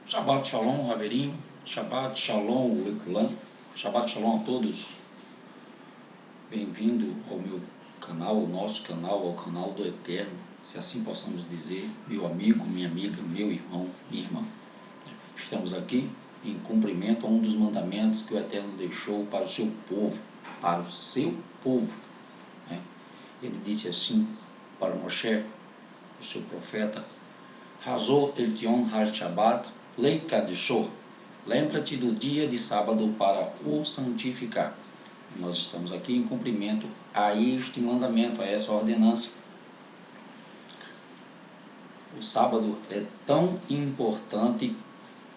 Shabbat Shalom, Raverinho. Shabbat Shalom, Leculan. Shabbat Shalom a todos. Bem-vindo ao meu canal, ao nosso canal, ao canal do Eterno, se assim possamos dizer, meu amigo, minha amiga, meu irmão, minha irmã. Estamos aqui em cumprimento a um dos mandamentos que o Eterno deixou para o seu povo, para o seu povo. Ele disse assim para Moshe, o seu profeta: Hazor el tion har Shabbat leikadishor. Lembra-te do dia de sábado para o santificar. Nós estamos aqui em cumprimento a este mandamento, a essa ordenança. O sábado é tão importante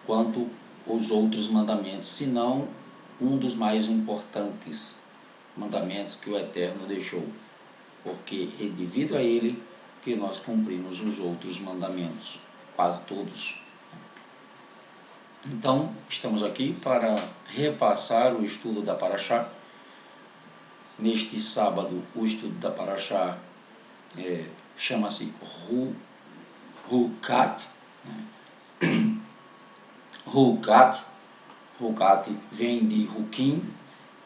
quanto os outros mandamentos, se não um dos mais importantes mandamentos que o Eterno deixou, porque é devido a ele que nós cumprimos os outros mandamentos, quase todos. Então, estamos aqui para repassar o estudo da Parashá. Neste sábado, o estudo da Parashá chama-se Hukat. Hukat vem de Hukim,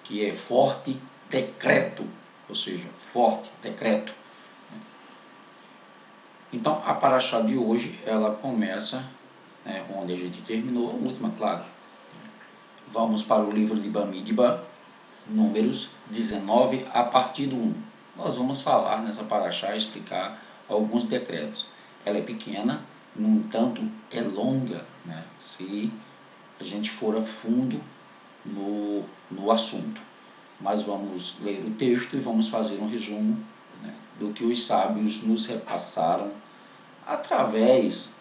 que é forte, decreto, ou seja, forte, decreto. Então, a Parashá de hoje, ela começa onde a gente terminou, a última, claro. Vamos para o livro de Bamidbar, Números 19, a partir do 1. Nós vamos falar nessa Parashá, explicar alguns decretos. Ela é pequena, no entanto, é longa, se a gente for a fundo no assunto. Mas vamos ler o texto e vamos fazer um resumo do que os sábios nos repassaram através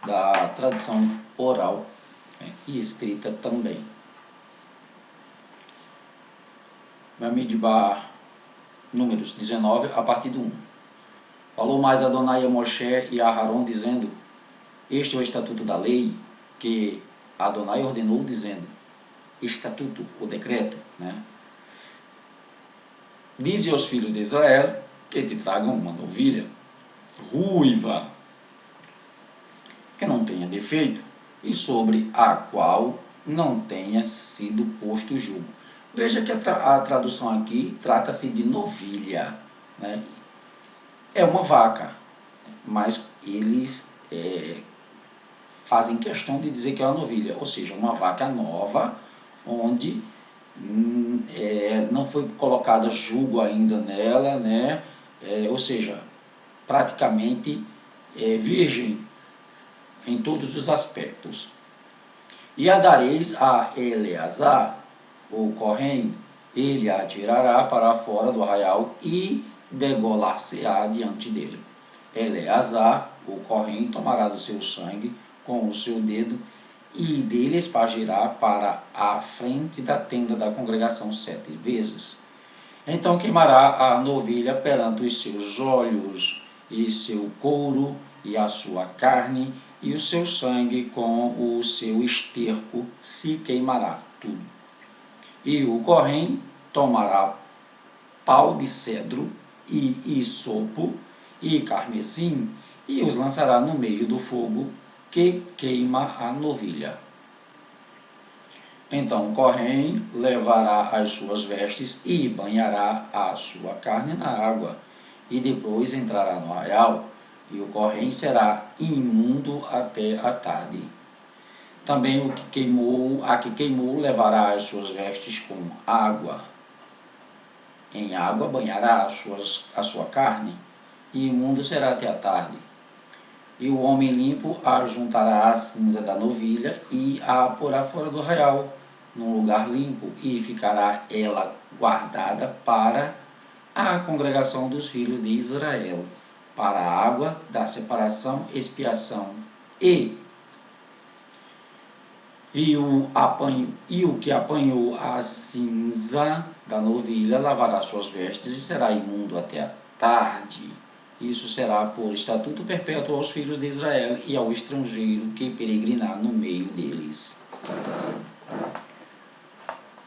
da tradição oral e escrita também. Bamidbar, Números 19, a partir do 1. Falou mais Adonai a Moshe e a Aharon, dizendo: Este é o estatuto da lei que Adonai ordenou, dizendo, estatuto, o decreto, Dize aos filhos de Israel que te tragam uma novilha ruiva, que não tenha defeito, e sobre a qual não tenha sido posto jugo. Veja que a tradução aqui trata-se de novilha, É uma vaca, mas eles fazem questão de dizer que é uma novilha, ou seja, uma vaca nova, onde não foi colocada jugo ainda nela, ou seja, praticamente virgem em todos os aspectos. E a dareis a Eleazar, o Kohen, ele a tirará para fora do arraial e degolar-se-á diante dele. Eleazar, o Kohen, tomará do seu sangue com o seu dedo e dele espargirá para a frente da tenda da congregação 7 vezes. Então queimará a novilha perante os seus olhos, e seu couro, e a sua carne, e o seu sangue com o seu esterco se queimará tudo. E o Kohen tomará pau de cedro, e isopo, e carmesim, e os lançará no meio do fogo que queima a novilha. Então o Kohen levará as suas vestes e banhará a sua carne na água, e depois entrará no arraial, e o Kohen será imundo até a tarde. Também a que queimou levará as suas vestes com água. Em água banhará a sua carne, e imundo será até a tarde. E o homem limpo a juntará à cinza da novilha e a porá fora do arraial, num lugar limpo, e ficará ela guardada para a congregação dos filhos de Israel, para a água da separação, expiação, e o que apanhou a cinza da novilha lavará suas vestes e será imundo até a tarde. Isso será por estatuto perpétuo aos filhos de Israel e ao estrangeiro que peregrinar no meio deles.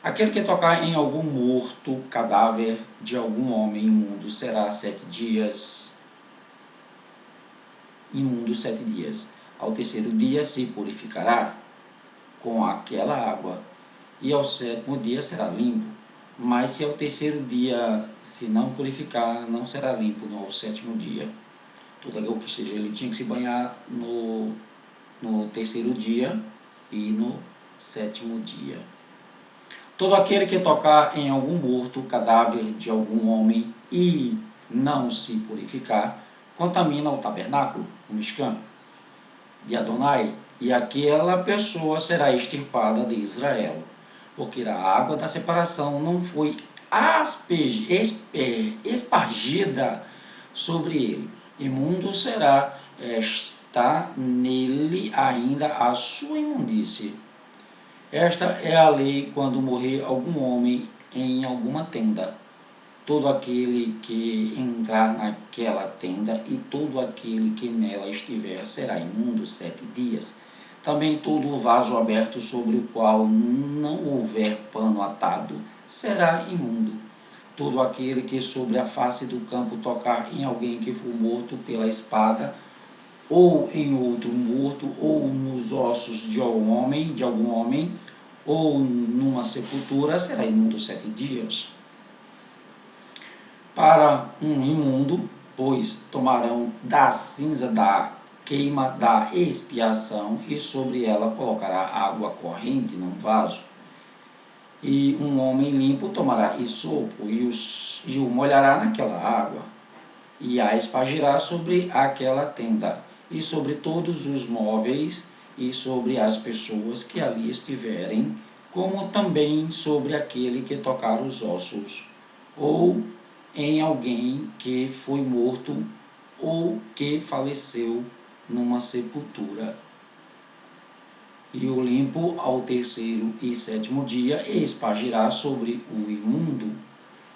Aquele que tocar em algum morto, cadáver de algum homem imundo, será 7 dias. Imundo 7 dias. Ao terceiro dia se purificará com aquela água, e ao sétimo dia será limpo. Mas se ao terceiro dia se não purificar, não será limpo no sétimo dia. Todo aquele que esteja, ele tinha que se banhar no terceiro dia e no sétimo dia. Todo aquele que tocar em algum morto, cadáver de algum homem, e não se purificar, contamina o tabernáculo, o Mishkan, de Adonai, e aquela pessoa será extirpada de Israel, porque a água da separação não foi espargida sobre ele. Imundo será, está nele ainda a sua imundície. Esta é a lei quando morrer algum homem em alguma tenda. Todo aquele que entrar naquela tenda e todo aquele que nela estiver será imundo 7 dias. Também todo o vaso aberto sobre o qual não houver pano atado será imundo. Todo aquele que sobre a face do campo tocar em alguém que for morto pela espada, ou em outro morto, ou nos ossos de algum homem, ou numa sepultura, será imundo 7 dias. Para um imundo, pois tomarão da cinza da queima da expiação, e sobre ela colocará água corrente num vaso. E um homem limpo tomará isopo e o molhará naquela água, e a espargirá sobre aquela tenda, e sobre todos os móveis, e sobre as pessoas que ali estiverem, como também sobre aquele que tocar os ossos, ou em alguém que foi morto, ou que faleceu numa sepultura. E o limpo ao terceiro e sétimo dia espargirá sobre o imundo,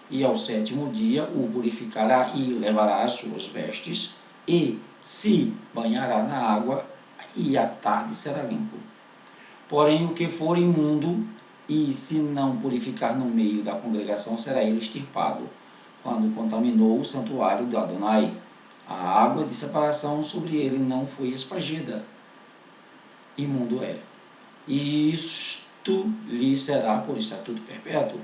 e ao sétimo dia o purificará e levará as suas vestes, e se banhará na água, e à tarde será limpo. Porém, o que for imundo, e se não purificar no meio da congregação, será ele extirpado, quando contaminou o santuário de Adonai. A água de separação sobre ele não foi espargida. Imundo é. E isto lhe será por estatuto perpétuo.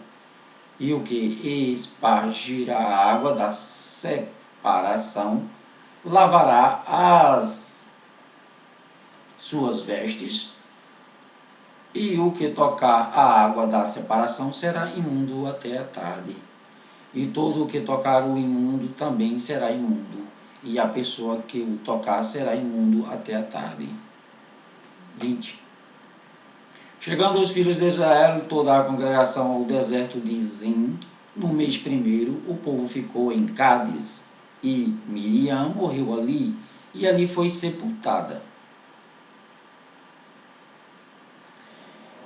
E o que espargir a água da separação lavará as suas vestes, e o que tocar a água da separação será imundo até a tarde. E todo o que tocar o imundo também será imundo, e a pessoa que o tocar será imundo até a tarde. 20. Chegando os filhos de Israel, toda a congregação ao deserto de Zim, no mês primeiro, o povo ficou em Cádiz, e Miriam morreu ali, e ali foi sepultada.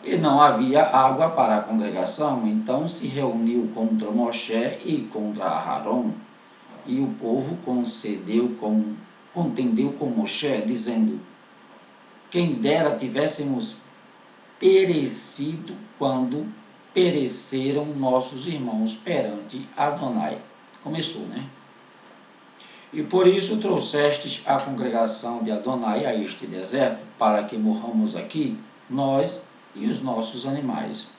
E não havia água para a congregação, então se reuniu contra Moshe e contra Aarão, e o povo contendeu com Moshe, dizendo: quem dera tivéssemos perecido quando pereceram nossos irmãos perante Adonai. Começou, né? E por isso trouxestes a congregação de Adonai a este deserto, para que morramos aqui, nós e os nossos animais.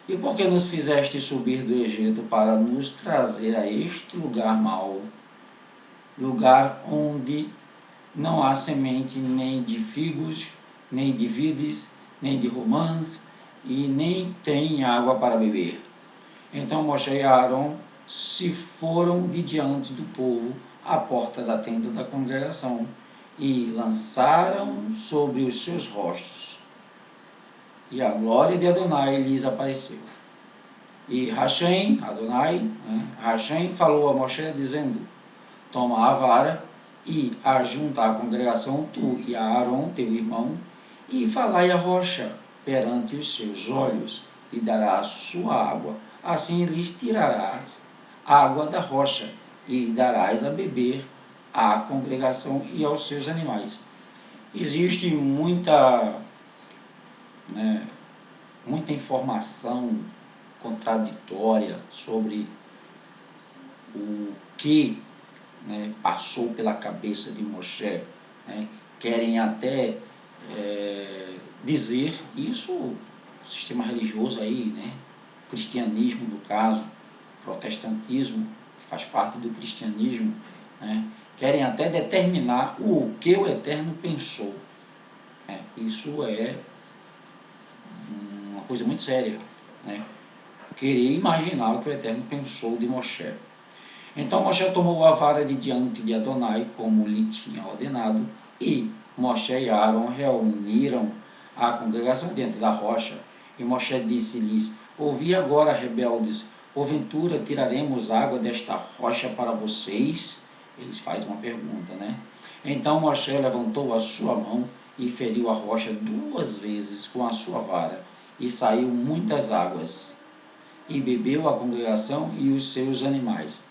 E por que nos fizeste subir do Egito para nos trazer a este lugar mau, lugar onde não há semente nem de figos, nem de vides, nem de romãs, e nem tem água para beber? Então Moshe e Aarão se foram de diante do povo à porta da tenda da congregação, e lançaram sobre os seus rostos, e a glória de Adonai lhes apareceu. E Hashem, Adonai, Hashem falou a Moshe, dizendo: toma a vara e ajunta a congregação, tu e Aarão, teu irmão, e falai a rocha perante os seus olhos, e dará a sua água. Assim lhes tirarás água da rocha, e darás a beber à congregação e aos seus animais. Existe muita informação contraditória sobre o que passou pela cabeça de Moshe, querem até dizer isso, o sistema religioso aí, né? Cristianismo no caso, protestantismo, que faz parte do cristianismo, né? Querem até determinar o que o Eterno pensou. Isso é uma coisa muito séria, né? Querer imaginar o que o Eterno pensou de Moshe. Então Moshe tomou a vara de diante de Adonai, como lhe tinha ordenado, e Moshe e Aaron reuniram a congregação diante da rocha. E Moshe disse-lhes: ouvi agora, rebeldes, porventura tiraremos água desta rocha para vocês? Eles fazem uma pergunta, né? Então Moshe levantou a sua mão e feriu a rocha 2 vezes com a sua vara, e saiu muitas águas, e bebeu a congregação e os seus animais.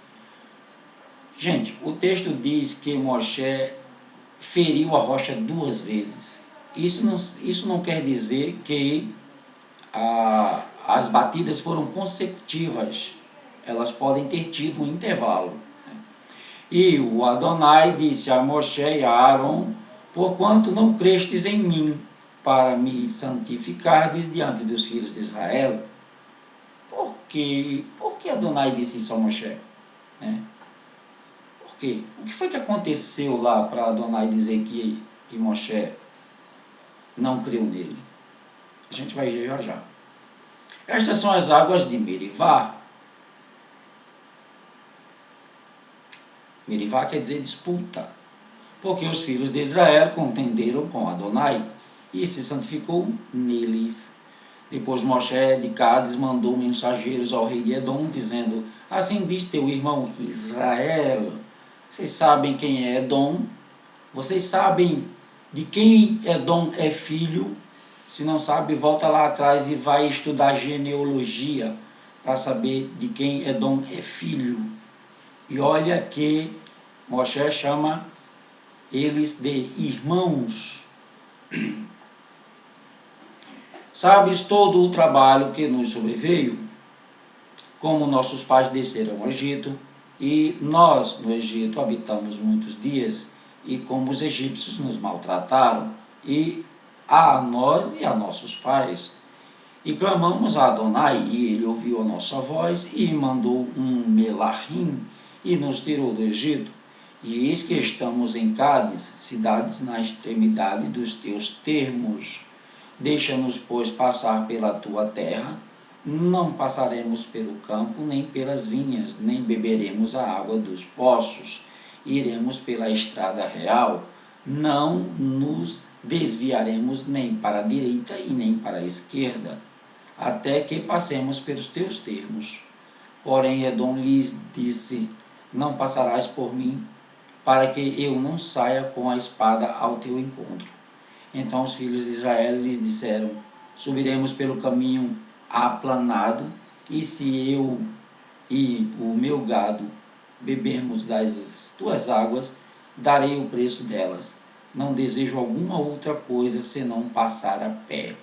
Gente, o texto diz que Moshe feriu a rocha 2 vezes. Isso não quer dizer que as batidas foram consecutivas. Elas podem ter tido um intervalo. E o Adonai disse a Moshe e a Aaron: porquanto não crestes em mim, para me santificardes diante dos filhos de Israel? Por que Adonai disse isso a Moshe? Por quê? O que foi que aconteceu lá para Adonai dizer que Moshe não creu nele? A gente vai ver já já. Estas são as águas de Merivá. Merivá quer dizer disputa, porque os filhos de Israel contenderam com Adonai e se santificou neles. Depois Moshe de Cádiz mandou mensageiros ao rei de Edom, dizendo: assim diz teu irmão Israel. Vocês sabem quem é Edom? Vocês sabem de quem Edom é filho? Se não sabe, volta lá atrás e vai estudar genealogia para saber de quem Edom é filho. E olha que Moshe chama eles de irmãos. Sabes todo o trabalho que nos sobreveio, como nossos pais desceram ao Egito, e nós no Egito habitamos muitos dias, e como os egípcios nos maltrataram, e a nós e a nossos pais. E clamamos a Adonai, e ele ouviu a nossa voz, e mandou um melahim, e nos tirou do Egito. E eis que estamos em Cádiz, cidades na extremidade dos teus termos. Deixa-nos, pois, passar pela tua terra. Não passaremos pelo campo, nem pelas vinhas, nem beberemos a água dos poços. Iremos pela estrada real. Não nos desviaremos nem para a direita e nem para a esquerda, até que passemos pelos teus termos. Porém Edom lhes disse: não passarás por mim, para que eu não saia com a espada ao teu encontro. Então os filhos de Israel lhes disseram: subiremos pelo caminho aplanado, e se eu e o meu gado bebermos das tuas águas, darei o preço delas. Não desejo alguma outra coisa senão passar a pé.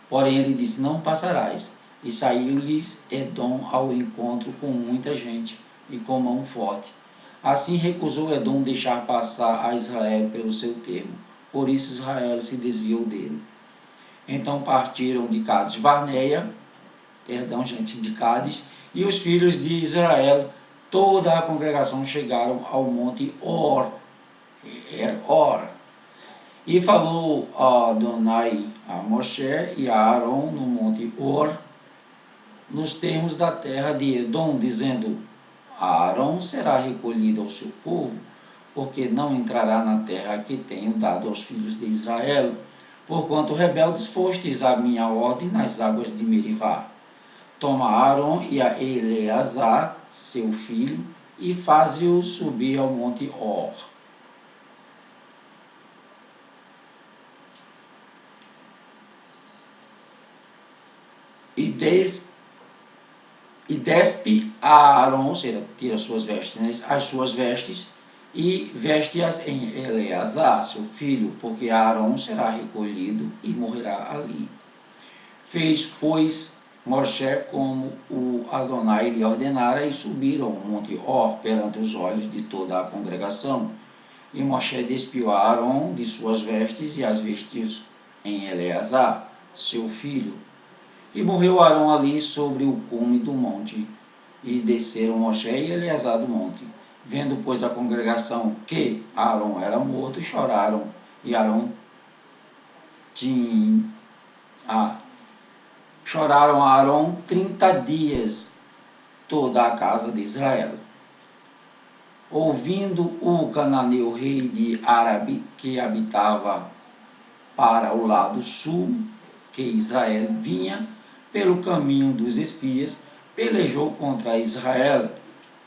Porém ele disse: não passarás. E saiu-lhes Edom ao encontro com muita gente e com mão forte. Assim recusou Edom deixar passar a Israel pelo seu termo. Por isso Israel se desviou dele. Então partiram de Cádiz Barneia, de Cádiz, e os filhos de Israel, toda a congregação, chegaram ao monte Or. E falou a Adonai a Moshe e a Aaron no monte Or, nos termos da terra de Edom, dizendo: Aaron será recolhido ao seu povo, porque não entrará na terra que tenho dado aos filhos de Israel, porquanto rebeldes fostes à minha ordem nas águas de Merivá. Toma Aaron e a Eleazar, seu filho, e faze-o subir ao monte Or. E despe a Aaron, ou seja, tira suas vestes, as suas vestes, e veste-as em Eleazar, seu filho, porque Aaron será recolhido e morrerá ali. Fez, pois, Moshe como o Adonai lhe ordenara, e subiram ao monte Or perante os olhos de toda a congregação. E Moshe despiu a Arão de suas vestes e as vestiu em Eleazar, seu filho. E morreu Arão ali sobre o cume do monte. E desceram Moshe e Eleazar do monte. Vendo, pois, a congregação que Arão era morto, choraram. E Arão choraram a Arão 30 dias, toda a casa de Israel. Ouvindo o cananeu rei de Arabe, que habitava para o lado sul, que Israel vinha pelo caminho dos espias, pelejou contra Israel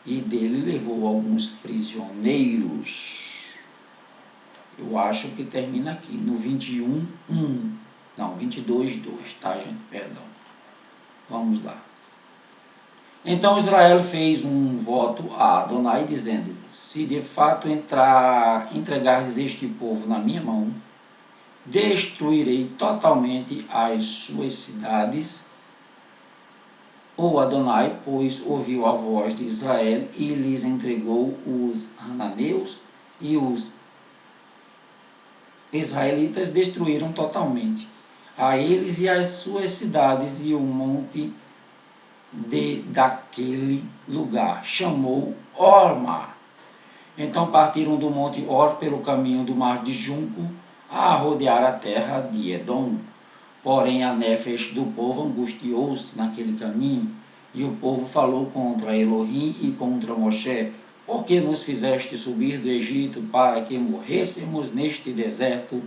e dele levou alguns prisioneiros. Eu acho que termina aqui no 21:1. Não, 22:2, tá, gente? Perdão. Vamos lá. Então Israel fez um voto a Adonai, dizendo: se de fato entregardes este povo na minha mão, destruirei totalmente as suas cidades. O Adonai, pois, ouviu a voz de Israel e lhes entregou os cananeus, e os israelitas destruíram totalmente a eles e as suas cidades, e o monte daquele lugar chamou Orma. Então partiram do monte Or pelo caminho do mar de Junco a rodear a terra de Edom. Porém a nefesh do povo angustiou-se naquele caminho, e o povo falou contra Elohim e contra Moshe: por que nos fizeste subir do Egito para que morrêssemos neste deserto?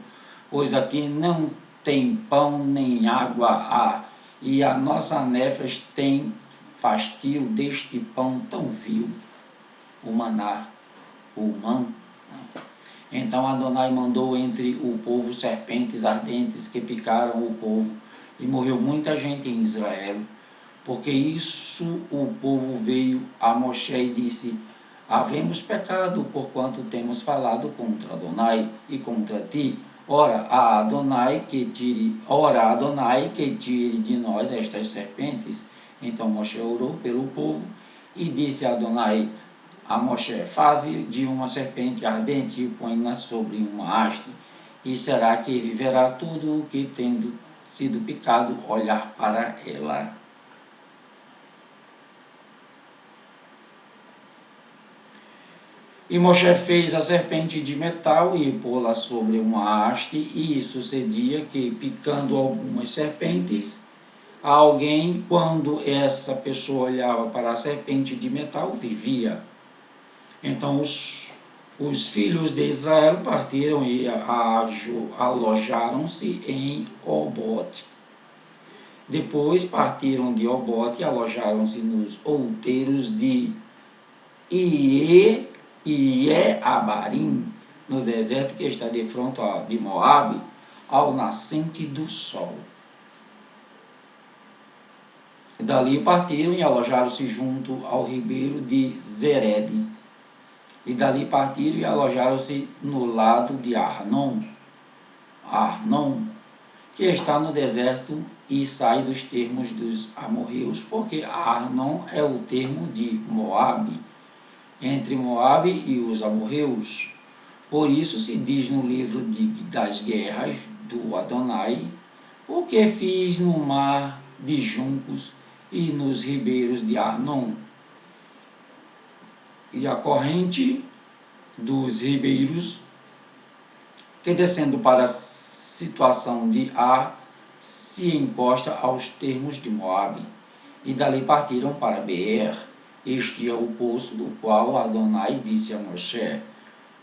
Pois aqui não tem pão nem água há, e a nossa nefesh tem fastio deste pão tão vil, o maná, o man. Então Adonai mandou entre o povo serpentes ardentes que picaram o povo, e morreu muita gente em Israel. Porque isso o povo veio a Moshe e disse: havemos pecado, porquanto temos falado contra Adonai e contra ti. Ora Adonai que tire de nós estas serpentes. Então Moshe orou pelo povo e disse a Adonai a Moshe: faze de uma serpente ardente e põe-na sobre uma haste, e será que viverá todo o que, tendo sido picado, olhar para ela. E Moshe fez a serpente de metal e pô-la sobre uma haste, e sucedia que, picando algumas serpentes, alguém, quando essa pessoa olhava para a serpente de metal, vivia. Então os filhos de Israel partiram e alojaram-se em Obote. Depois partiram de Obote e alojaram-se nos outeiros de Ieabarim, no deserto que está de fronte de Moabe, ao nascente do sol. Dali partiram e alojaram-se junto ao ribeiro de Zered. E dali partiram e alojaram-se no lado de Arnon, que está no deserto e sai dos termos dos amorreus, porque Arnon é o termo de Moabe, entre Moabe e os amorreus. Por isso se diz no livro das guerras do Adonai: o que fiz no mar de juncos e nos ribeiros de Arnon. E a corrente dos ribeiros, que descendo para a situação de Ar, se encosta aos termos de Moabe. E dali partiram para Beer. Este é o poço do qual Adonai disse a Moshe: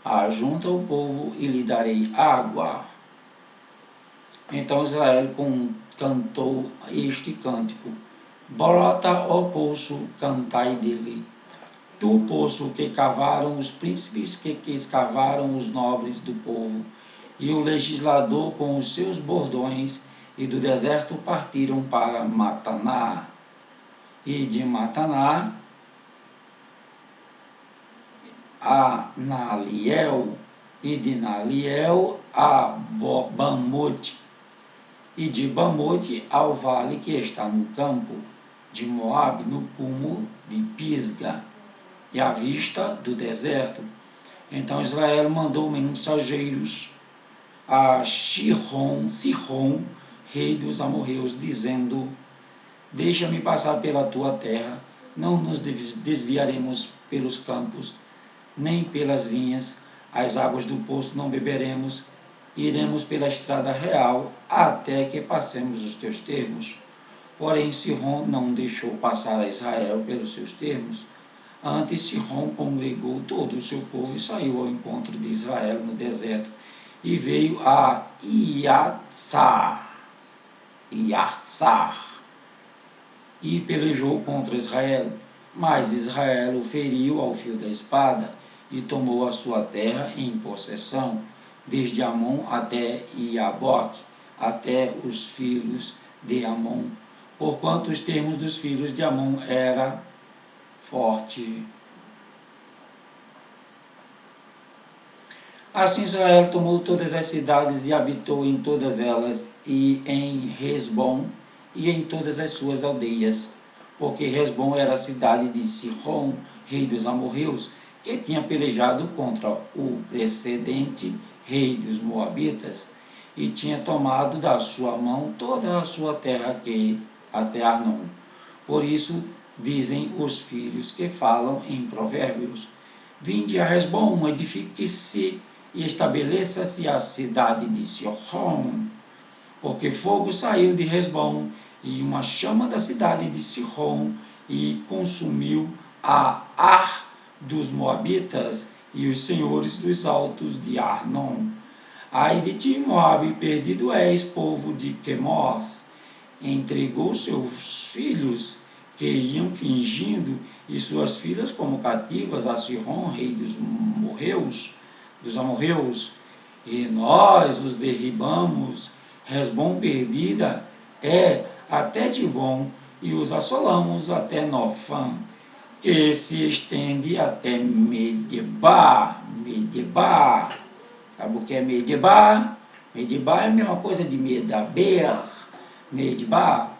ajunta o povo e lhe darei água. Então Israel cantou este cântico: brota, ó poço, cantai dele. Tu, poço, que cavaram os príncipes, que escavaram os nobres do povo, e o legislador com os seus bordões, e do deserto partiram para Mataná. E de Mataná a Naliel, e de Naliel a Bamote, e de Bamote ao vale que está no campo de Moabe, no cume de Pisga, e à vista do deserto. Então Israel mandou mensageiros a Sihon, rei dos amorreus, dizendo: deixa-me passar pela tua terra, não nos desviaremos pelos campos, nem pelas vinhas, as águas do poço não beberemos, iremos pela estrada real, até que passemos os teus termos. Porém Sihon não deixou passar a Israel pelos seus termos. Antes Sihon congregou todo o seu povo e saiu ao encontro de Israel no deserto, e veio a Iatsar, e pelejou contra Israel. Mas Israel o feriu ao fio da espada, e tomou a sua terra em possessão, desde Amon até Iaboque, até os filhos de Amon, porquanto os termos dos filhos de Amon era forte. Assim Israel tomou todas as cidades e habitou em todas elas, e em Hesbom, e em todas as suas aldeias, porque Hesbom era a cidade de Sihon, rei dos amorreus, que tinha pelejado contra o precedente rei dos moabitas, e tinha tomado da sua mão toda a sua terra até Arnon. Por isso dizem os filhos que falam em provérbios: vinde a Hesbom, edifique-se e estabeleça-se a cidade de Sihon, porque fogo saiu de Hesbom, e uma chama da cidade de Sihon, e consumiu a Ar dos moabitas e os senhores dos altos de Arnon. Ai de ti, Moabe, perdido és, povo de Quemós! Entregou seus filhos que iam fingindo e suas filhas como cativas a Sihon, rei dos amorreus, e nós os derribamos. Hesbom perdida é até Dibom, e os assolamos até Nofã, que se estende até Medeba. Sabe o que é Medeba? Medeba é a mesma coisa de Medaber. Medeba,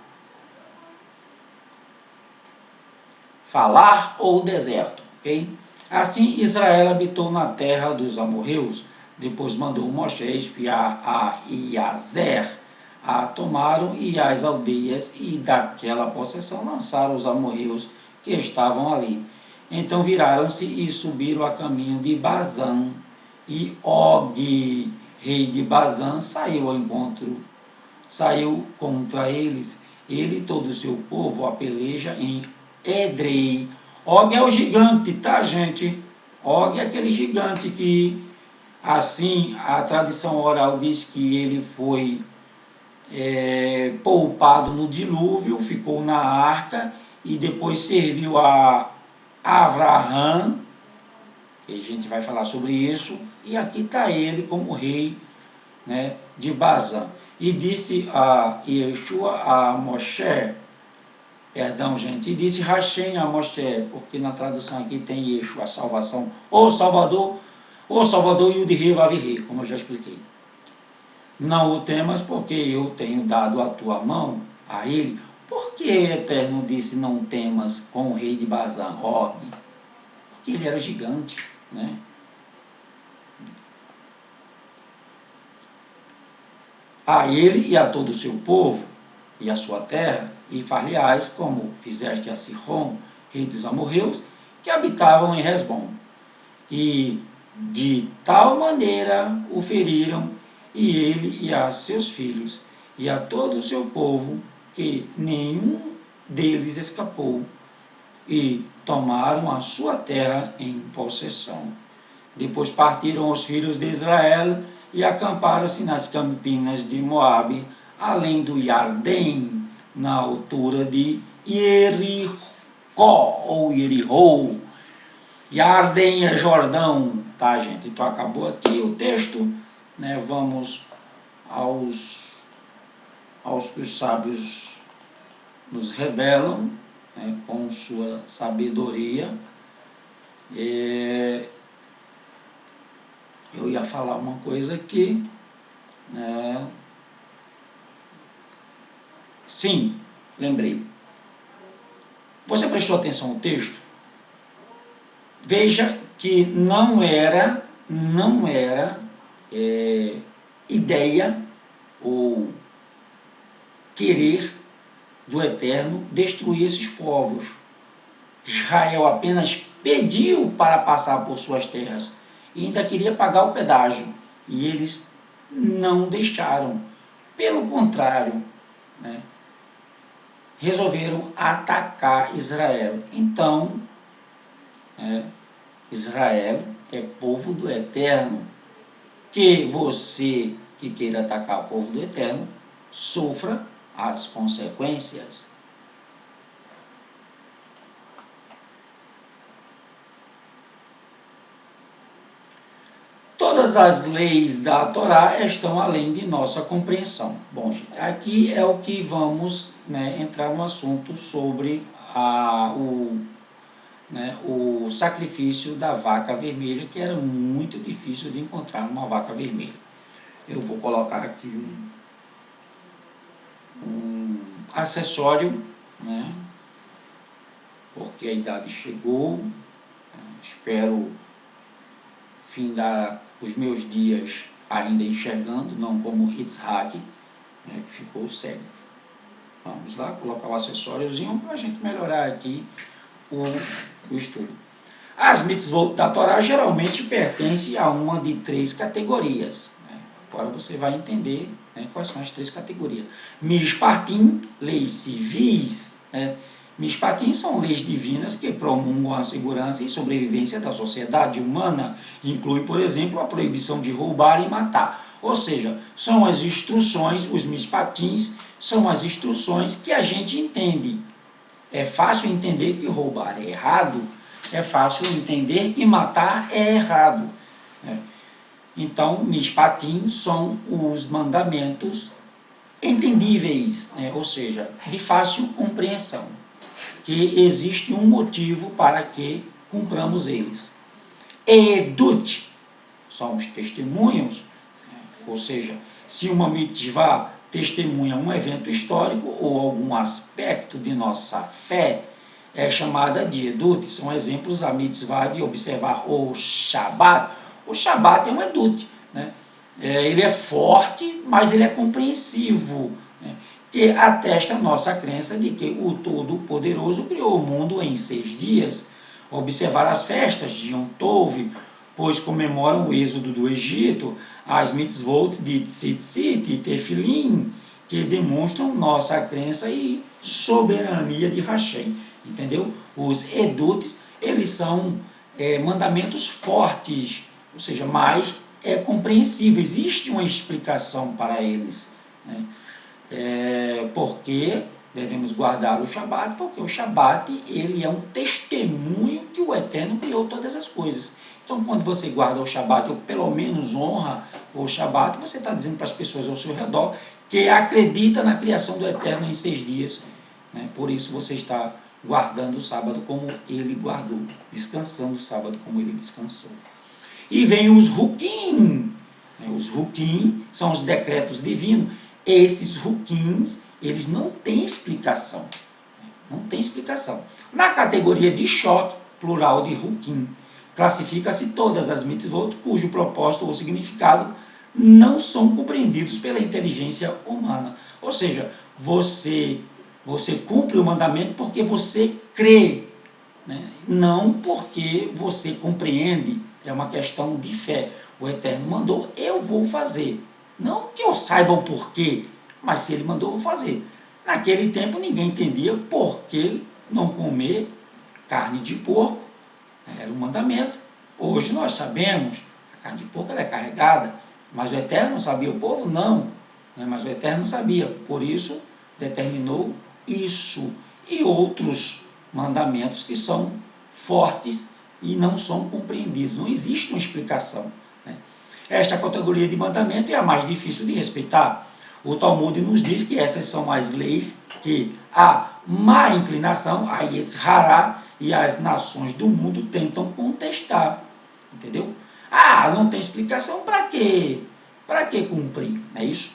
falar ou deserto, ok? Assim Israel habitou na terra dos amorreus. Depois mandou Moshe espiar a Iazer. A tomaram, e as aldeias, e daquela possessão lançaram os amorreus que estavam ali. Então viraram-se e subiram a caminho de Bazã, e Og, rei de Bazã, saiu contra eles, ele e todo o seu povo, a peleja em Edrei. Og é o gigante, tá, gente? Og é aquele gigante que, assim, a tradição oral diz que ele foi poupado no dilúvio, ficou na arca, e depois serviu a Avraham, e a gente vai falar sobre isso, e aqui está ele como rei, né, de Bazã. E disse a Yeshua a Moshe, e disse Hashem a Moshe, porque na tradução aqui tem Yeshua, a salvação, o Salvador Yud-Heh Vav-Heh, como eu já expliquei. Não o temas, porque eu tenho dado a tua mão a ele. Por que o Eterno disse não temas com o rei de Bazã, Og? Porque ele era gigante, né? A ele e a todo o seu povo e a sua terra, e far-lhe-ás como fizeste a Sihon, rei dos amorreus, que habitavam em Hesbom. E de tal maneira o feriram, e ele e a seus filhos, e a todo o seu povo, que nenhum deles escapou, e tomaram a sua terra em possessão. Depois partiram os filhos de Israel, e acamparam-se nas campinas de Moabe, além do Jardém, na altura de Jericó, ou Jericó. Jardém é Jordão, tá, gente? Então acabou aqui o texto, né? Vamos aos que os sábios nos revelam, né, com sua sabedoria. Eu ia falar uma coisa aqui, né? Sim, lembrei. Você prestou atenção no texto? Veja que não era ideia ou querer do Eterno destruir esses povos. Israel apenas pediu para passar por suas terras e ainda queria pagar o pedágio, e eles não deixaram. Pelo contrário, né, resolveram atacar Israel. Então, Israel é povo do Eterno. Que você que queira atacar o povo do Eterno sofra as consequências. Todas as leis da Torá estão além de nossa compreensão. Bom, gente, aqui é o que vamos, né, entrar no assunto sobre o sacrifício da vaca vermelha, que era muito difícil de encontrar uma vaca vermelha. Eu vou colocar aqui um acessório, né, porque a idade chegou, espero findar os meus dias ainda enxergando, não como Yitzhak, né, que ficou cego. Vamos lá, colocar o acessóriozinho para a gente melhorar aqui o estudo. As mitzvot da Torá geralmente pertencem a uma de 3 categorias. Né? Agora você vai entender, né, quais são as 3 categorias. Mishpatim, leis civis. Né? Mishpatim são leis divinas que promulgam a segurança e sobrevivência da sociedade humana. Inclui, por exemplo, a proibição de roubar e matar. Ou seja, são as instruções, os mishpatins são as instruções que a gente entende. É fácil entender que roubar é errado, é fácil entender que matar é errado. Então, mishpatim são os mandamentos entendíveis, ou seja, de fácil compreensão, que existe um motivo para que cumpramos eles. Edut são os testemunhos, ou seja, se uma mitzvah testemunha um evento histórico ou algum aspecto de nossa fé, é chamada de edut. São exemplos a mitzvah de observar o Shabat. O Shabat é um edut, né? Ele é forte, mas ele é compreensivo, né? Que atesta a nossa crença de que o Todo-Poderoso criou o mundo em 6 dias. Observar as festas de Yom Tov, pois comemoram o êxodo do Egito, as mitzvot de Tzitzit e Tefilim, que demonstram nossa crença e soberania de Hashem. Entendeu? Os edut, eles são mandamentos fortes, ou seja, mais compreensível. Existe uma explicação para eles, né? Porque devemos guardar o Shabat, porque o Shabat ele é um testemunho que o Eterno criou todas as coisas. Então, quando você guarda o Shabat, ou pelo menos honra o Shabat, você está dizendo para as pessoas ao seu redor que acredita na criação do Eterno em 6 dias. Né? Por isso você está guardando o sábado como ele guardou, descansando o sábado como ele descansou. E vem os Hukim. Os Hukim são os decretos divinos. Esses Hukim, eles não têm explicação. Não tem explicação. Na categoria de choque, plural de Hukim, classifica-se todas as mitzvot cujo propósito ou significado não são compreendidos pela inteligência humana. Ou seja, você cumpre o mandamento porque você crê, né? Não porque você compreende. É uma questão de fé. O Eterno mandou, eu vou fazer. Não que eu saiba o porquê, mas se ele mandou, eu vou fazer. Naquele tempo ninguém entendia por que não comer carne de porco. Era um mandamento. Hoje nós sabemos, a carne de porco ela é carregada, mas o Eterno sabia, o povo não, né? Mas o Eterno sabia, por isso determinou isso e outros mandamentos que são fortes e não são compreendidos. Não existe uma explicação, né? Esta categoria de mandamento é a mais difícil de respeitar. O Talmud nos diz que essas são as leis que a má inclinação, a Yetzirah, e as nações do mundo tentam contestar. Entendeu? Não tem explicação, para quê? Para que cumprir? Não é isso?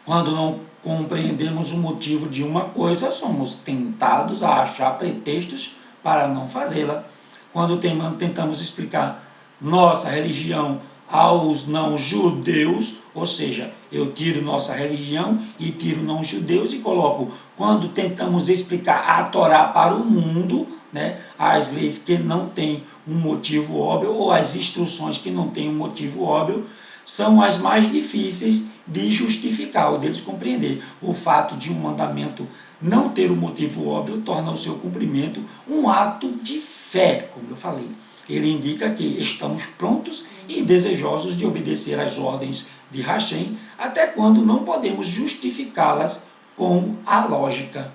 Quando não compreendemos o motivo de uma coisa, somos tentados a achar pretextos para não fazê-la. quando tentamos explicar nossa religião aos não-judeus, ou seja, eu tiro nossa religião e tiro não-judeus e coloco, quando tentamos explicar a Torá para o mundo, né, as leis que não têm um motivo óbvio, ou as instruções que não têm um motivo óbvio, são as mais difíceis de justificar ou deles compreender. O fato de um mandamento não ter um motivo óbvio torna o seu cumprimento um ato de fé, como eu falei. Ele indica que estamos prontos e desejosos de obedecer às ordens de Hashem, até quando não podemos justificá-las com a lógica.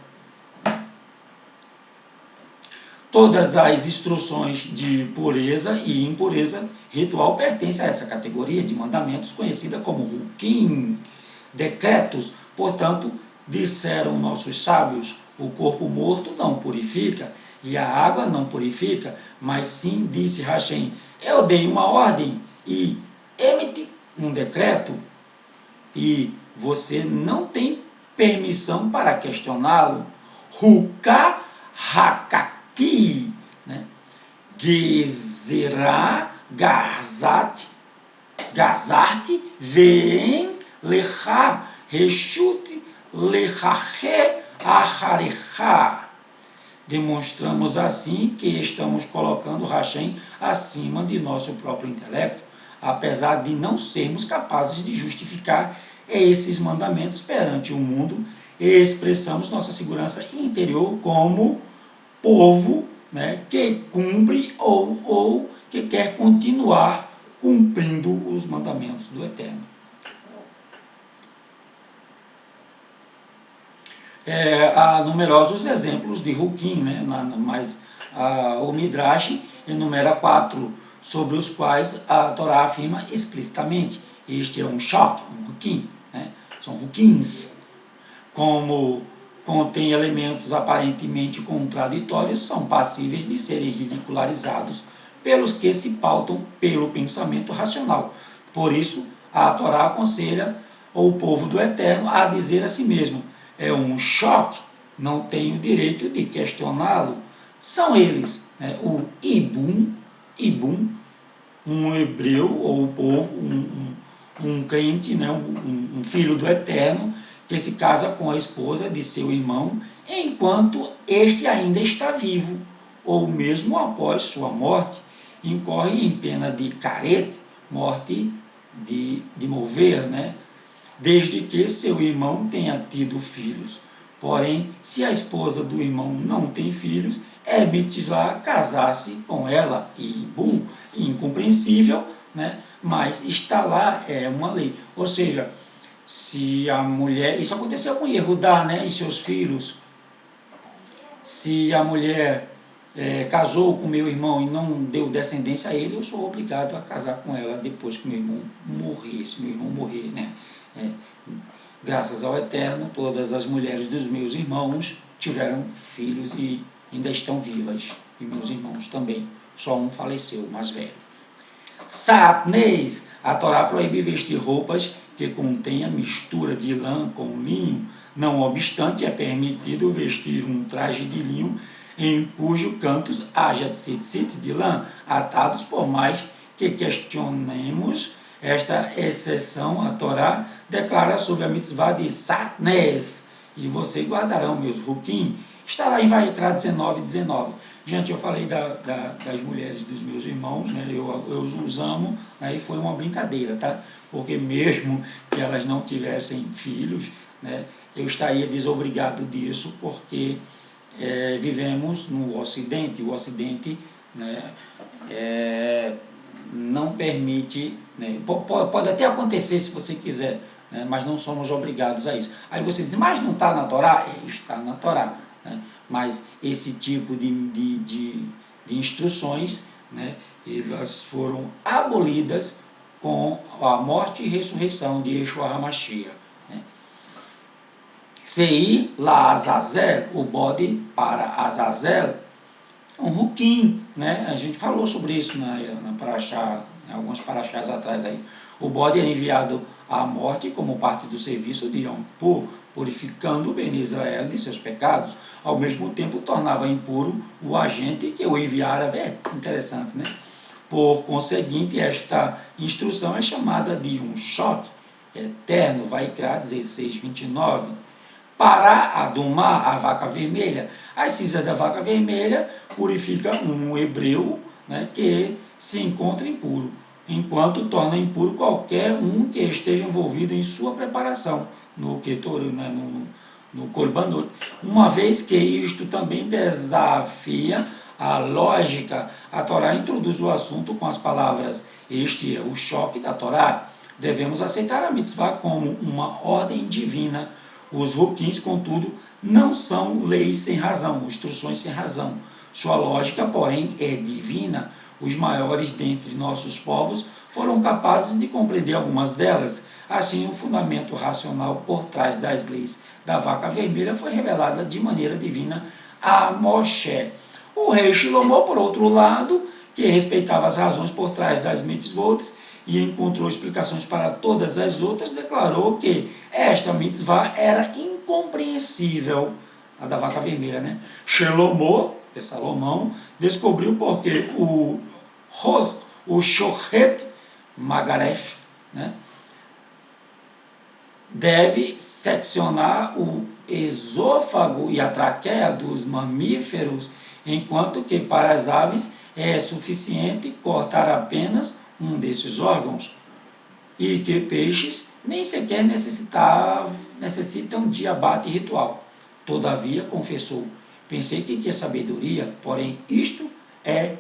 Todas as instruções de pureza e impureza ritual pertencem a essa categoria de mandamentos conhecida como Hukim, decretos. Portanto, disseram nossos sábios, o corpo morto não purifica e a água não purifica, mas sim, disse Hashem, eu dei uma ordem e emite um decreto e você não tem permissão para questioná-lo. Huká Hakati, né? Gezerá Gazat Veem Lecha Reshut Lechache Aharecha. Demonstramos assim que estamos colocando Hashem acima de nosso próprio intelecto, apesar de não sermos capazes de justificar esses mandamentos perante o mundo, e expressamos nossa segurança interior como povo, né, que cumpre ou que quer continuar cumprindo os mandamentos do Eterno. Há numerosos exemplos de Hukim, né, mas o Midrash enumera 4 sobre os quais a Torá afirma explicitamente. Este é um choque, um Hukim, né, são Hukins. Como contém elementos aparentemente contraditórios, são passíveis de serem ridicularizados pelos que se pautam pelo pensamento racional. Por isso, a Torá aconselha o povo do Eterno a dizer a si mesmo, é um choque, não tenho direito de questioná-lo. São eles, né, o Ibum, um hebreu ou o povo, um crente, né, um filho do Eterno, que se casa com a esposa de seu irmão, enquanto este ainda está vivo, ou mesmo após sua morte, incorre em pena de caret, morte de mover, né? Desde que seu irmão tenha tido filhos. Porém, se a esposa do irmão não tem filhos, é mitzvah casar-se com ela, e incompreensível, né? Mas está lá, é uma lei. Ou seja, se a mulher, isso aconteceu com Yehudá, né, e seus filhos, se a mulher casou com meu irmão e não deu descendência a ele, eu sou obrigado a casar com ela depois que meu irmão morrer, se meu irmão morrer, né. Graças ao Eterno, todas as mulheres dos meus irmãos tiveram filhos e ainda estão vivas, e meus irmãos também, só um faleceu, o mais velho. Satnez, a Torá proíbe vestir roupas que contenha mistura de lã com linho, não obstante é permitido vestir um traje de linho em cujos cantos haja tzitzit de lã, atados. Por mais que questionemos esta exceção, a Torá declara sobre a mitzvah de Satnez, e vocês guardarão meus Hukim, está lá em Vaikra 19:19. Gente, eu falei das mulheres dos meus irmãos, né? eu os amo, né? E foi uma brincadeira, tá? Porque mesmo que elas não tivessem filhos, né, eu estaria desobrigado disso, porque vivemos no Ocidente, o Ocidente, né, não permite, né, pode até acontecer se você quiser, né, mas não somos obrigados a isso. Aí você diz, mas não está na Torá? Está na Torá, né, mas esse tipo de instruções, né, elas foram abolidas com a morte e ressurreição de Yeshua HaMashiach. Né. Seir la Azazel, o bode para Azazel, um Hukim, né? A gente falou sobre isso na paraxá, alguns paraxás atrás aí. O bode era enviado à morte como parte do serviço de Yom Kippur, purificando o Bene Israel de seus pecados. Ao mesmo tempo, tornava impuro o agente que o enviara. É interessante, né? Por conseguinte, esta instrução é chamada de um choque eterno, Vaikra 16, 29. Para adumar a vaca vermelha, as cinzas da vaca vermelha purifica um hebreu, né, que se encontra impuro, enquanto torna impuro qualquer um que esteja envolvido em sua preparação no Ketor, né, no Korbanot, uma vez que isto também desafia a lógica. A Torá introduz o assunto com as palavras: este é o choque da Torá. Devemos aceitar a mitzvah como uma ordem divina. Os ruquins, contudo, não são leis sem razão, instruções sem razão. Sua lógica, porém, é divina. Os maiores dentre nossos povos foram capazes de compreender algumas delas. Assim, o fundamento racional por trás das leis da vaca vermelha foi revelada de maneira divina a Moshe. O rei Shlomo, por outro lado, que respeitava as razões por trás das mitzvot e encontrou explicações para todas as outras, declarou que esta mitzvah era incompreensível, a da vaca vermelha, né? Shlomo, que é Salomão, descobriu porque o Shochet Magaref, né, deve seccionar o esôfago e a traqueia dos mamíferos, enquanto que para as aves é suficiente cortar apenas um desses órgãos, e que peixes nem sequer necessitam de abate ritual. Todavia, confessou, pensei que tinha sabedoria, porém isto é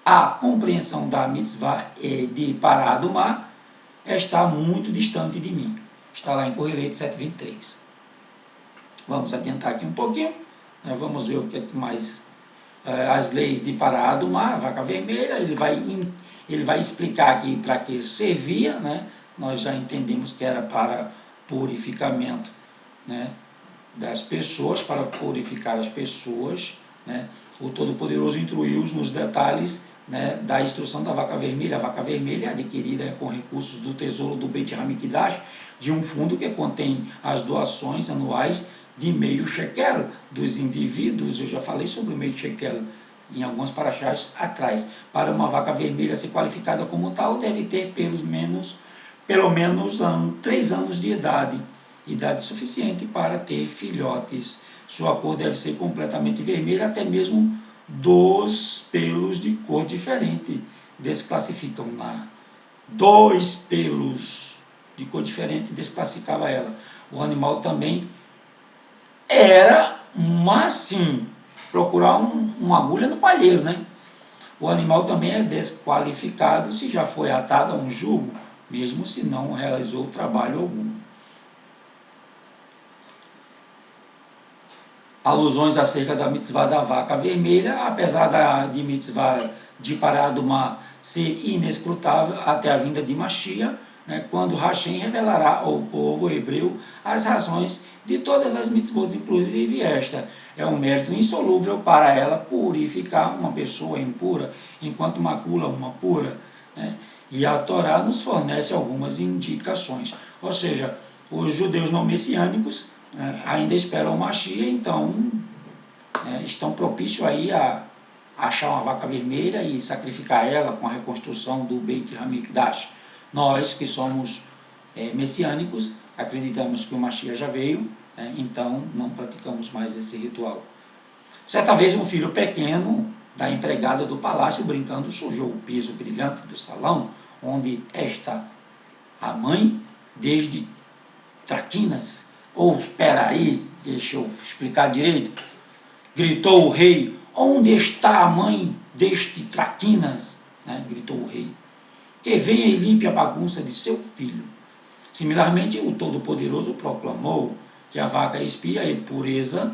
a compreensão da mitzvah de Pará do Mar está muito distante de mim. Está lá em Correlete 7:23. Vamos adiantar aqui um pouquinho, né? Vamos ver o que é que mais as leis de Pará do Mar, a vaca vermelha. Ele vai explicar aqui para que servia, né? Nós já entendemos que era para purificamento, né, das pessoas, para purificar as pessoas, né? O Todo-Poderoso instruiu-os nos detalhes, né, da instrução da vaca vermelha. A vaca vermelha é adquirida com recursos do tesouro do Beit HaMikdash, de um fundo que contém as doações anuais de meio shekel dos indivíduos. Eu já falei sobre o meio shekel em algumas paraxás atrás. Para uma vaca vermelha ser qualificada como tal, deve ter pelo menos 3 anos de idade suficiente para ter filhotes. Sua cor deve ser completamente vermelha, até mesmo dos pelos de cor diferente desclassificam lá. 2 pelos de cor diferente desclassificava ela. O animal também era procurar uma agulha no palheiro, né? O animal também é desqualificado se já foi atado a um jugo, mesmo se não realizou trabalho algum. Alusões acerca da mitzvah da vaca vermelha, apesar de mitzvah de Pará do Mar ser inescrutável até a vinda de Mashiach, né, quando Hashem revelará ao povo hebreu as razões de todas as mitzvot, inclusive esta. É um mérito insolúvel para ela purificar uma pessoa impura, enquanto macula uma pura, né? E a Torá nos fornece algumas indicações. Ou seja, os judeus não messiânicos, né, ainda esperam o Mashiach, então estão propícios aí a achar uma vaca vermelha e sacrificar ela com a reconstrução do Beit HaMikdash. Nós que somos messiânicos, acreditamos que o Mashiach já veio, então não praticamos mais esse ritual. Certa vez um filho pequeno da empregada do palácio, brincando, sujou o piso brilhante do salão, onde está a mãe, desde traquinas. Espera aí, deixa eu explicar direito. Gritou o rei: onde está a mãe deste traquinas? Gritou o rei. Que venha e limpe a bagunça de seu filho. Similarmente, o Todo-Poderoso proclamou que a vaca expia a impureza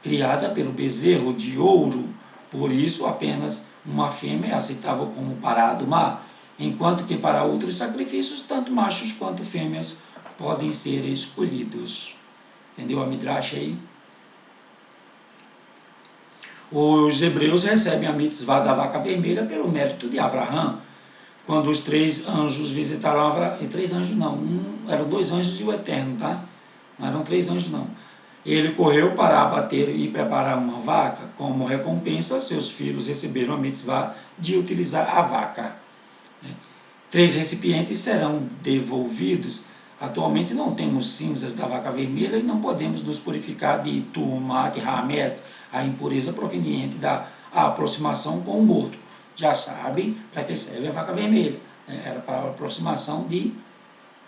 criada pelo bezerro de ouro. Por isso, apenas uma fêmea é aceitável como Pará do Mar, enquanto que para outros sacrifícios, tanto machos quanto fêmeas podem ser escolhidos. Entendeu a Midrash aí? Os hebreus recebem a mitzvah da vaca vermelha pelo mérito de Abraham, quando os 3 anjos visitaram Abraão, e 3 anjos não, eram 2 anjos e o Eterno, tá? Não eram 3 anjos não. Ele correu para abater e preparar uma vaca, como recompensa, seus filhos receberam a mitzvah de utilizar a vaca. 3 recipientes serão devolvidos. Atualmente não temos cinzas da vaca vermelha e não podemos nos purificar de tumat hamet, a impureza proveniente da aproximação com o morto. Já sabe para que serve a vaca vermelha. Era para a aproximação de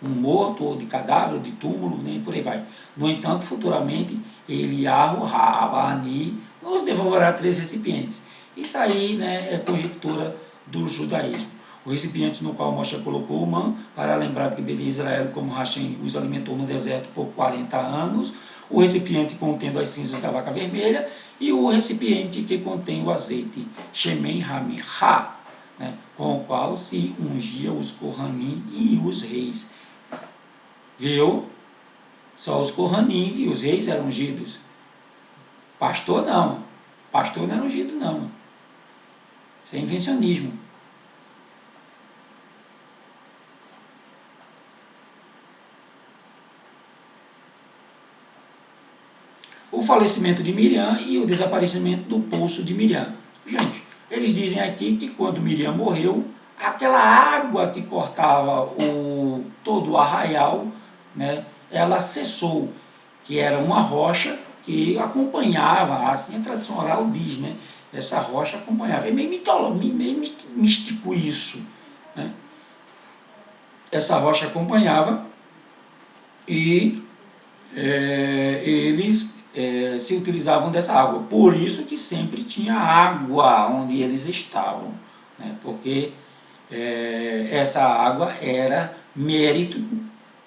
um morto, ou de cadáver, ou de túmulo, e por aí vai. No entanto, futuramente, Eliyahu Rabani nos devolverá 3 recipientes. Isso aí, né, é conjectura do judaísmo. O recipiente no qual Moshe colocou o man, para lembrar que Beni Israel, como Hashem os alimentou no deserto por 40 anos, o recipiente contendo as cinzas da vaca vermelha, e o recipiente que contém o azeite, Shemen Hamiha, né, com o qual se ungia os Kohanim e os reis. Viu? Só os Kohanins e os reis eram ungidos. Pastor não. Pastor não era ungido não. Isso é invencionismo. O falecimento de Miriam e o desaparecimento do poço de Miriam. Gente, eles dizem aqui que quando Miriam morreu, aquela água que cortava todo o arraial, né, ela cessou, que era uma rocha que acompanhava, assim a tradição oral diz, né, essa rocha acompanhava. É meio místico isso, né? Essa rocha acompanhava e eles se utilizavam dessa água. Por isso que sempre tinha água onde eles estavam, né? Porque essa água era mérito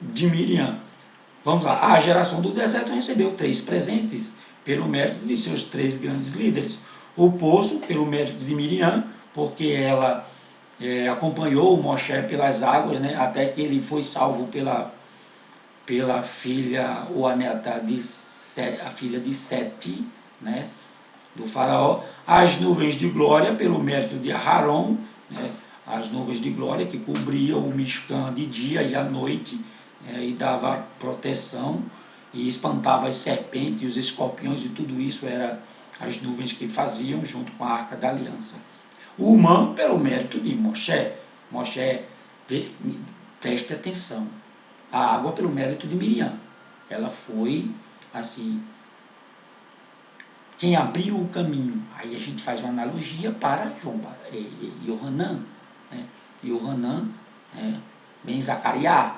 de Miriam. Vamos lá, a geração do deserto recebeu 3 presentes pelo mérito de seus 3 grandes líderes. O poço, pelo mérito de Miriam, porque ela acompanhou Moshe pelas águas, né, até que ele foi salvo pela filha, ou a neta a filha de Sete, né, do faraó. As nuvens de glória, pelo mérito de Aharon, né, as nuvens de glória que cobriam o Mishkan de dia e à noite, e dava proteção e espantava as serpentes, os escorpiões, e tudo isso era as nuvens que faziam junto com a Arca da Aliança. O man, pelo mérito de Moshe. Moshe, preste atenção, a água pelo mérito de Miriam. Ela foi, assim, quem abriu o caminho. Aí a gente faz uma analogia para Yohanan, né? Yohanan, Ben Zacariá,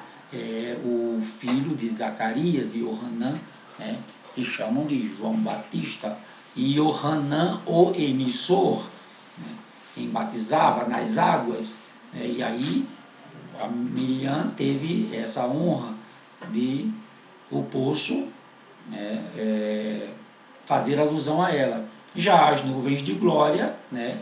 o filho de Zacarias, e Yohanan, né, que chamam de João Batista, e Yohanan o emissor, né, quem batizava nas águas, né, e aí a Miriam teve essa honra de o poço, né, fazer alusão a ela. Já as nuvens de glória, né,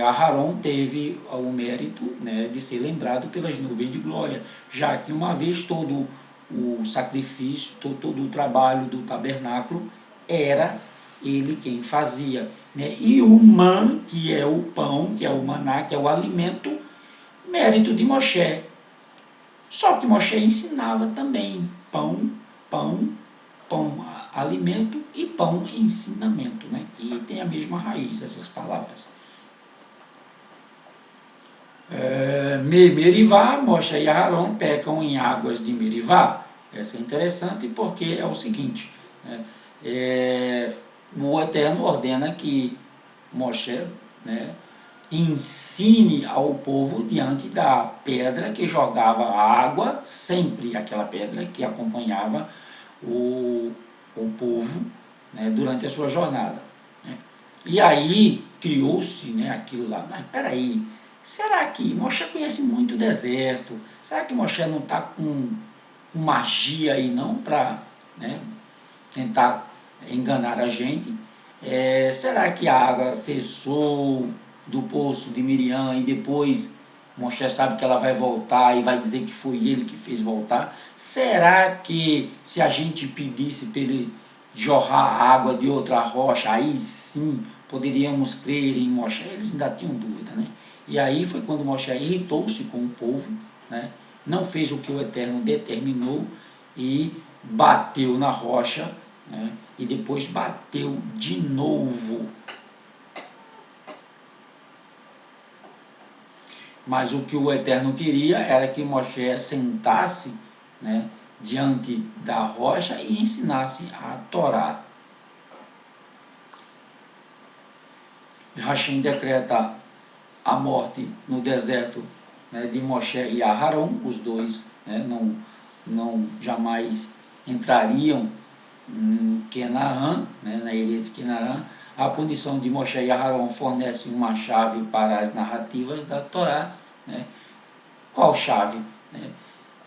Aharon teve o mérito, né, de ser lembrado pelas nuvens de glória, já que uma vez todo o sacrifício, todo o trabalho do tabernáculo era ele quem fazia, né? E o man, que é o pão, que é o maná, que é o alimento, mérito de Moshe. Só que Moshe ensinava também pão, alimento, e pão, ensinamento, né? E tem a mesma raiz, essas palavras. Merivá, Moshe e Aharon pecam em águas de Merivá. Essa é interessante porque é o seguinte, né? O Eterno ordena que Moshe, né, ensine ao povo diante da pedra que jogava água, sempre aquela pedra que acompanhava o povo, né, durante a sua jornada, né? E aí criou-se, né, aquilo lá. Mas peraí, será que Moshe conhece muito o deserto? Será que Moshe não está com magia aí não para, né, tentar enganar a gente? Será que a água cessou do poço de Miriam e depois Moshe sabe que ela vai voltar e vai dizer que foi ele que fez voltar? Será que se a gente pedisse para ele jorrar água de outra rocha, aí sim poderíamos crer em Moshe? Eles ainda tinham dúvida, né? E aí foi quando Moshe irritou-se com o povo, né? Não fez o que o Eterno determinou e bateu na rocha, né? E depois bateu de novo. Mas o que o Eterno queria era que Moshe sentasse, né, diante da rocha e ensinasse a Torá. Hashem decreta a morte no deserto, né, de Moshe e Aharon, os dois, né, não jamais entrariam em Canaã, né, na ilha de Canaã. A punição de Moshe e Aharon fornece uma chave para as narrativas da Torá. Né? Qual chave? Né?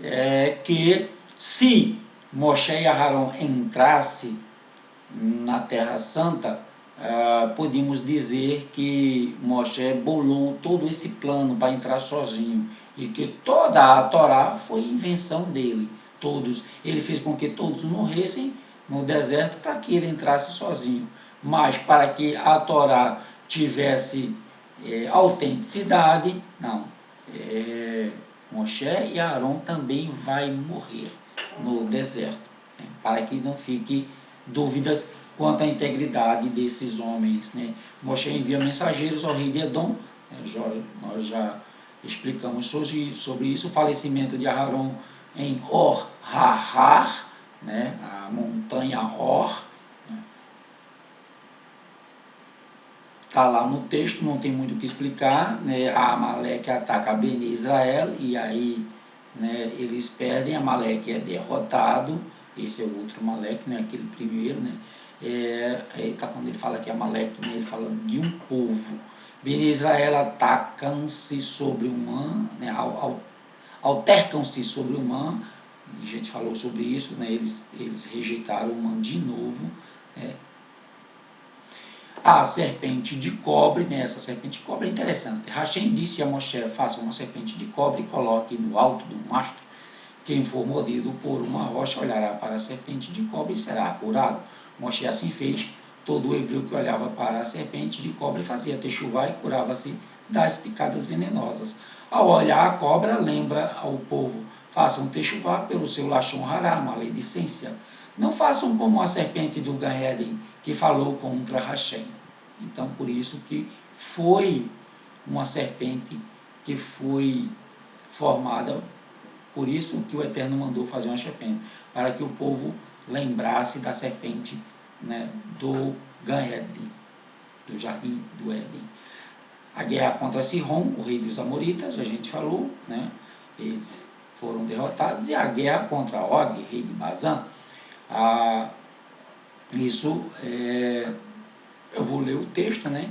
É que se Moshe e Aharon entrasse na Terra Santa, podíamos dizer que Moshe bolou todo esse plano para entrar sozinho e que toda a Torá foi invenção dele. Ele fez com que todos morressem no deserto para que ele entrasse sozinho. Mas para que a Torá tivesse autenticidade, não. Moshe e Aharon também vai morrer no deserto, né, para que não fique dúvidas quanto à integridade desses homens. Né. Moshe envia mensageiros ao rei de Edom, né, nós já explicamos sobre isso, o falecimento de Aharon em Or Hahar, né, a montanha Or, está lá no texto, não tem muito o que explicar, né, a Amaleque ataca Bene Israel, e aí, né, eles perdem, Amaleque é derrotado, esse é o outro Amaleque, não é aquele primeiro, né, quando ele fala que é Amaleque, né, ele fala de um povo. Bene Israel atacam-se sobre Umã, né, altercam-se sobre Umã, a gente falou sobre isso, né, eles rejeitaram Umã de novo, né. A serpente de cobre, né, essa serpente de cobre é interessante. Hashem disse a Moshe: faça uma serpente de cobre e coloque no alto do mastro. Quem for mordido por uma rocha olhará para a serpente de cobre e será curado. Moshe assim fez. Todo hebreu que olhava para a serpente de cobre fazia techuvá e curava-se das picadas venenosas. Ao olhar a cobra, lembra ao povo: façam techuvá pelo seu lashon hará, maledicência. Não façam como a serpente do Gan Eden, que falou contra Hashem. Então, por isso que foi uma serpente que foi formada, por isso que o Eterno mandou fazer uma serpente, para que o povo lembrasse da serpente, né, do Gan Eden, do jardim do Éden. A guerra contra Sihon, o rei dos Amoritas, a gente falou, né, eles foram derrotados, e a guerra contra Og, rei de Bazã. Eu vou ler o texto, né,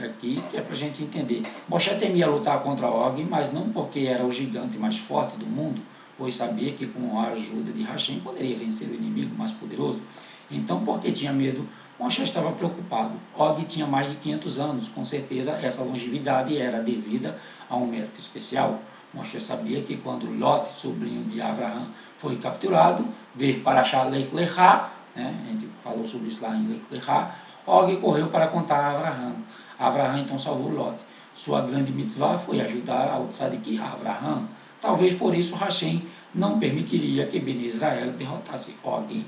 aqui, que é para a gente entender. Moshe temia lutar contra Og, mas não porque era o gigante mais forte do mundo, pois sabia que com a ajuda de Hashem poderia vencer o inimigo mais poderoso. Então, porque tinha medo, Moshe estava preocupado. Og tinha mais de 500 anos, com certeza essa longevidade era devida a um mérito especial. Moshe sabia que quando Lot, sobrinho de Avraham, foi capturado, veio para Lech Lechá, né, a gente falou sobre isso lá em Lech Lechá, Og correu para contar a Avraham. Avraham então salvou Lot. Sua grande mitzvah foi ajudar ao tzadik Avraham. Talvez por isso Hashem não permitiria que Bene Israel derrotasse Og.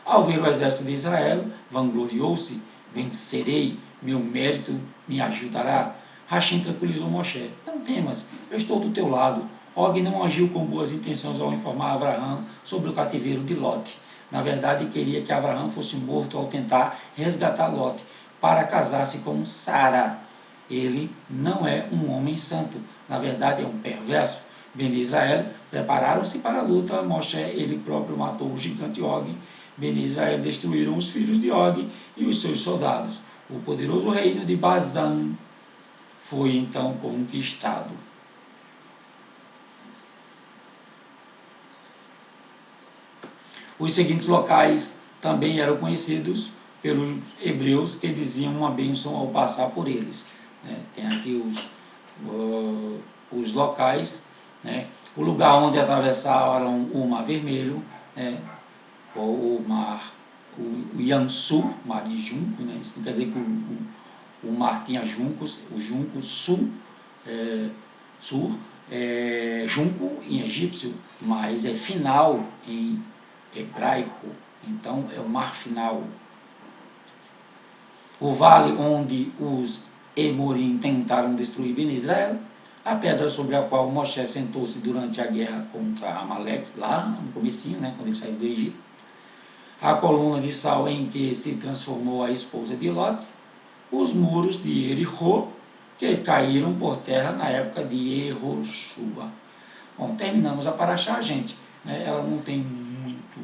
Ao ver o exército de Israel, vangloriou-se: vencerei, meu mérito me ajudará. Hashem tranquilizou Moshe: não temas, eu estou do teu lado. Og não agiu com boas intenções ao informar Avraham sobre o cativeiro de Lot. Na verdade, queria que Avraham fosse morto ao tentar resgatar Lot para casar-se com Sara. Ele não é um homem santo, na verdade é um perverso. Bene Israel prepararam-se para a luta. Moshe, ele próprio, matou o gigante Og. Bene Israel destruíram os filhos de Og e os seus soldados. O poderoso reino de Bazã foi então conquistado. Os seguintes locais também eram conhecidos pelos hebreus, que diziam uma bênção ao passar por eles. Tem aqui os locais, né? O lugar onde atravessaram o Mar Vermelho, né? O Yamsu, mar de junco, né? Isso não quer dizer que o mar tinha juncos, o junco sul, Sur, junco em egípcio, mas é final em hebraico, então é o mar final. O vale onde os Emorim tentaram destruir Ben Israel, a pedra sobre a qual Moshe sentou-se durante a guerra contra Amaleque, lá no comecinho, né, quando ele saiu do Egito, a coluna de sal em que se transformou a esposa de Lot, os muros de Jericó, que caíram por terra na época de Yehoshua. Bom, terminamos a paraxá, gente. Ela não tem muito,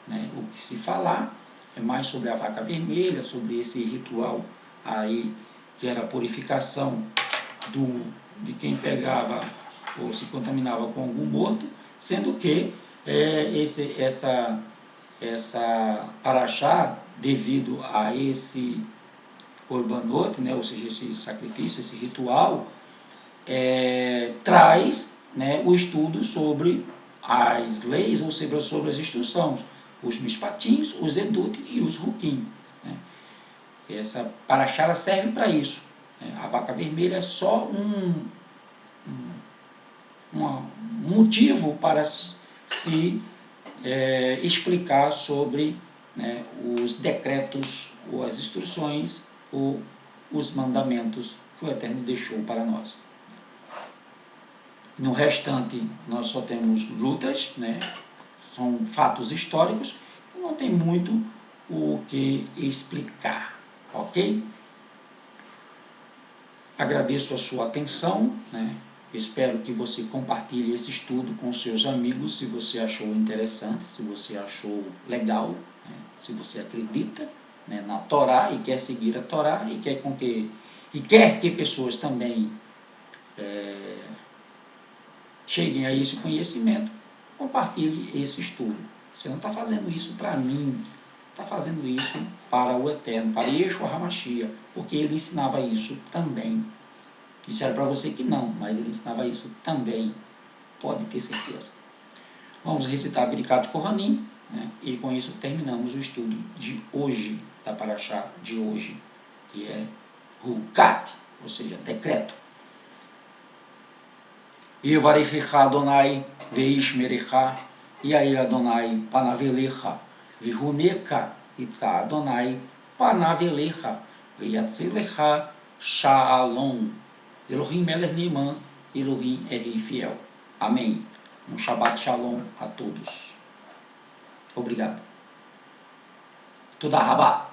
né, o que se falar, é mais sobre a vaca vermelha, sobre esse ritual aí, que era a purificação de quem pegava ou se contaminava com algum morto, sendo que essa paraxá, devido a esse korbanot, né, ou seja, esse sacrifício, esse ritual, traz, né, o estudo sobre as leis, ou seja, sobre as instruções, os mishpatim, os edut e os rukim. Né. Essa paraxá serve para isso. A vaca vermelha é só um motivo para se explicar sobre, né, os decretos ou as instruções ou os mandamentos que o Eterno deixou para nós. No restante, nós só temos lutas, né, são fatos históricos, e não tem muito o que explicar, ok? Agradeço a sua atenção, né? Espero que você compartilhe esse estudo com seus amigos, se você achou interessante, se você achou legal, né? Se você acredita, né, na Torá e quer seguir a Torá e quer que pessoas também cheguem a esse conhecimento, compartilhe esse estudo. Você não está fazendo isso para mim, está fazendo isso para o Eterno, para Yeshua HaMashiach, porque ele ensinava isso também. Disseram para você que não, mas ele ensinava isso também, pode ter certeza. Vamos recitar Birkat Kohanim, né? E com isso terminamos o estudo de hoje, da paraxá de hoje, que é Hukat, ou seja, decreto. Yevarechecha Adonai veishmerecha, Yair Adonai panavelecha, vihuneka itza Adonai panavelecha, veyatzelecha shalom. Elohim Melech Niman, Elohim é Rei Fiel. Amém. Um Shabbat Shalom a todos. Obrigado. Toda Rabá.